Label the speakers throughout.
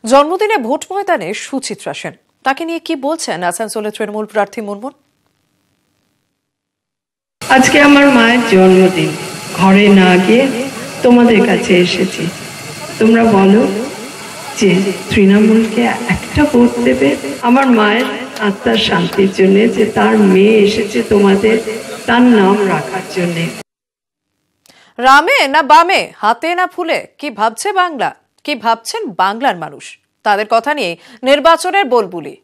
Speaker 1: জন্মদিনে ভোট ময়দানে সুচিত্রা সেন, তাকে নিয়ে কি বলছেন আসানসোলের তৃণমূল প্রার্থী মুনমুন?
Speaker 2: আজকে আমার মায়ের জন্মদিন, ঘরে না গিয়ে তোমাদের কাছে এসেছি। তোমরা বলো যে তৃণমূলকে একটা ভোট দেবে, আমার মায়ের আত্মার শান্তির জন্য, যে তার মেয়ে এসেছে তোমাদের তার নাম রাখার জন্য।
Speaker 1: রামে না বামে, হাতে না ফুলে, কি ভাবছে বাংলা, কি ভাবছেন বাংলার মানুষ, তাদের কথা নিয়ে নির্বাচনের বলবুলি।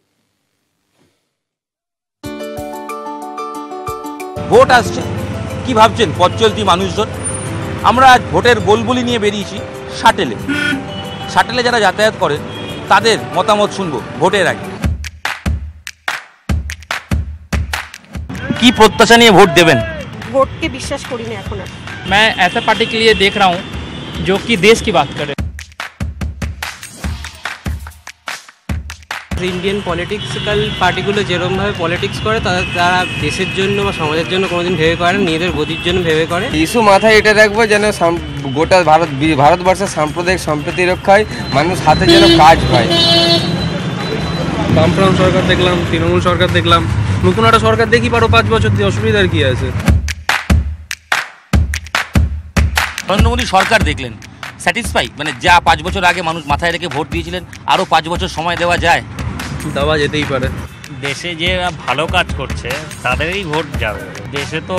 Speaker 3: ভোট আসছে, কি ভাবছেন পথ চলতি মানুষজন? আমরা আজ ভোটের বলবুলি নিয়ে বেরিয়েছি শাটেলে যারা যাতায়াত করেন তাদের মতামত শুনবো ভোটের আগে। কি প্রত্যাশা নিয়ে ভোট দেবেন?
Speaker 4: ভোটকে বিশ্বাস করি না এখন।
Speaker 5: मैं ऐसा पार्टी के लिए देख रहा हूँ जो कि देश की बात करे।
Speaker 6: ইন্ডিয়ান পলিটিক্যাল পার্টিগুলো যেরকমভাবে পলিটিক্স করে তারা দেশের জন্য বা সমাজের জন্য কোনোদিন ভেবে করে না, নিজেদের গতির জন্য ভেবে করে।
Speaker 7: ইস্যু মাথায় এটা রাখবো যেন গোটা ভারতবর্ষের সাম্প্রদায়িক সম্প্রীতি রক্ষায় মানুষ হাতে যেন কাজ পায়।
Speaker 8: বামফ্রন্ট সরকার দেখলাম, তৃণমূল সরকার দেখলাম, নতুন একটা সরকার দেখি পারো 5 বছর দিয়ে, অসুবিধার কি আছে?
Speaker 3: নরেন্দ্র মোদী সরকার দেখলেন স্যাটিসফাই, মানে যা 5 বছর আগে মানুষ মাথায় রেখে ভোট দিয়েছিলেন আরও 5 বছর সময় দেওয়া যায়?
Speaker 8: দেওয়া যেতেই পারে।
Speaker 9: দেশে যে ভালো কাজ করছে তাদেরই ভোট যাবে। দেশে তো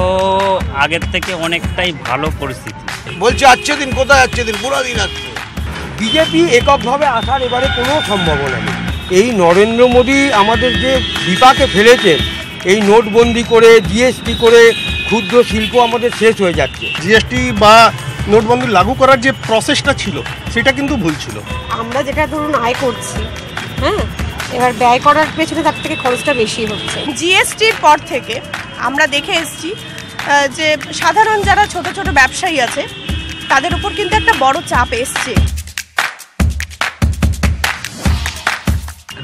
Speaker 9: আগের থেকে অনেকটাই ভালো পরিস্থিতি।
Speaker 10: বলছে আজকে দিন কোথায়, আজকে দিন পুরো দিন আসছে।
Speaker 11: বিজেপি এককভাবে আসার এবারে কোনো সম্ভাবনা নেই। এই নরেন্দ্র মোদী আমাদের যে বিপাকে ফেলেছেন, এই নোটবন্দি করে জিএসটি করে ক্ষুদ্র শিল্প আমাদের শেষ হয়ে যাচ্ছে।
Speaker 10: জিএসটি বা নোটবন্দি লাগু করার যে প্রসেসটা ছিল সেটা কিন্তু ভুল ছিল।
Speaker 4: আমরা যেটা ধরুন আয় করছি, হ্যাঁ, এবার ব্যয় করার পেছনে তার থেকে খরচটা বেশি হচ্ছে।
Speaker 12: জিএসটির পর থেকে আমরা দেখে এসেছি যে সাধারণ যারা ছোট ছোট ব্যবসায়ী আছে তাদের উপর কিন্তু একটা বড় চাপ এসছে।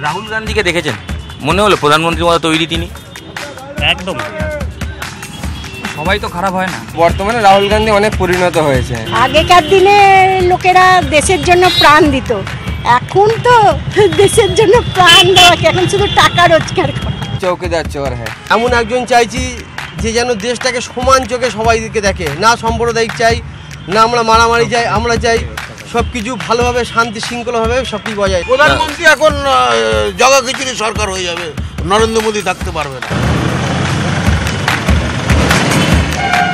Speaker 3: রাহুল গান্ধীকে দেখেছেন, মনে হলো প্রধানমন্ত্রীর মতো তৈরি তিনি?
Speaker 9: একদম।
Speaker 3: সবাই তো খারাপ হয় না।
Speaker 7: বর্তমানে রাহুল গান্ধী অনেক পরিণত হয়েছে।
Speaker 4: আগেকার দিনে লোকেরা দেশের জন্য প্রাণ দিত, এখন তো দেশের জন্য প্রাণ দেওয়া কি, এখন শুধু টাকা রোজগার করা।
Speaker 7: চৌকিদার চোর হ্যাঁ।
Speaker 11: এমন একজন চাইছি যে যেন দেশটাকে সমান চোখে সবাই দিকে দেখে, না সাম্প্রদায়িক চাই, না আমরা মারামারি চাই, আমরা চাই সব কিছু ভালোভাবে শান্তি শৃঙ্খলাভাবে সব কিছু বজায়।
Speaker 10: প্রধানমন্ত্রী এখন জগা খিচুড়ি সরকার হয়ে যাবে, নরেন্দ্র মোদী থাকতে পারবে না।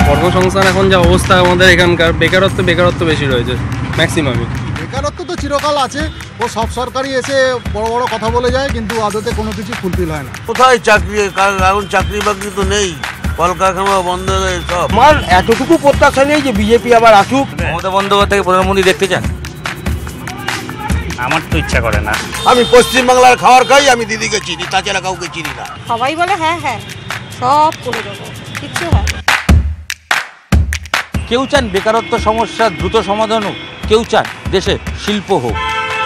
Speaker 8: কর্মসংস্থান এখন যা অবস্থা আমাদের এখানকার, বেকারত্ব বেশি রয়েছে ম্যাক্সিমামই।
Speaker 13: বেকারত্ব তো চিরকাল আছে, ও সব সরকারই এসে বড় বড় কথা বলে যায় কিন্তু আদতে কোনো কিছু ফুলফিল হয় না।
Speaker 10: কোথায় চাকরি, এখন চাকরি বাকরি তো নেই, কলকারখানা বন্ধ হয়ে সব।
Speaker 11: আমার এতটুকু প্রত্যাশা নেই যে বিজেপি আবার আসুক।
Speaker 3: মমতা বন্দ্যোপাধ্যায়কে প্রধানমন্ত্রী দেখতে চান?
Speaker 9: আমার তো ইচ্ছা করে না।
Speaker 10: আমি পশ্চিমবাংলার খাবার খাই, আমি দিদিকে চিনি, তাছাড়া কাউকে চিনি না।
Speaker 4: সবাই বলে হ্যাঁ হ্যাঁ সব করে দেবো, কিচ্ছু হয় না।
Speaker 3: কেউ চান বেকারত্ব সমস্যার দ্রুত সমাধান হোক, কেউ চান দেশে শিল্প হোক,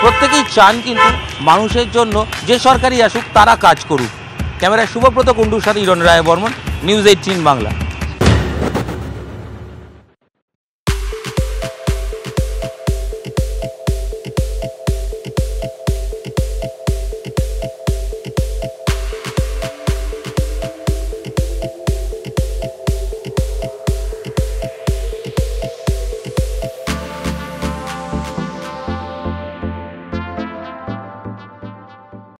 Speaker 3: প্রত্যেকেই চান কিন্তু মানুষের জন্য যে সরকারই আসুক তারা কাজ করুক। ক্যামেরায় শুভব্রত কুণ্ডুর সাথে ইরণ রায় বর্মন, নিউজ 18 বাংলা।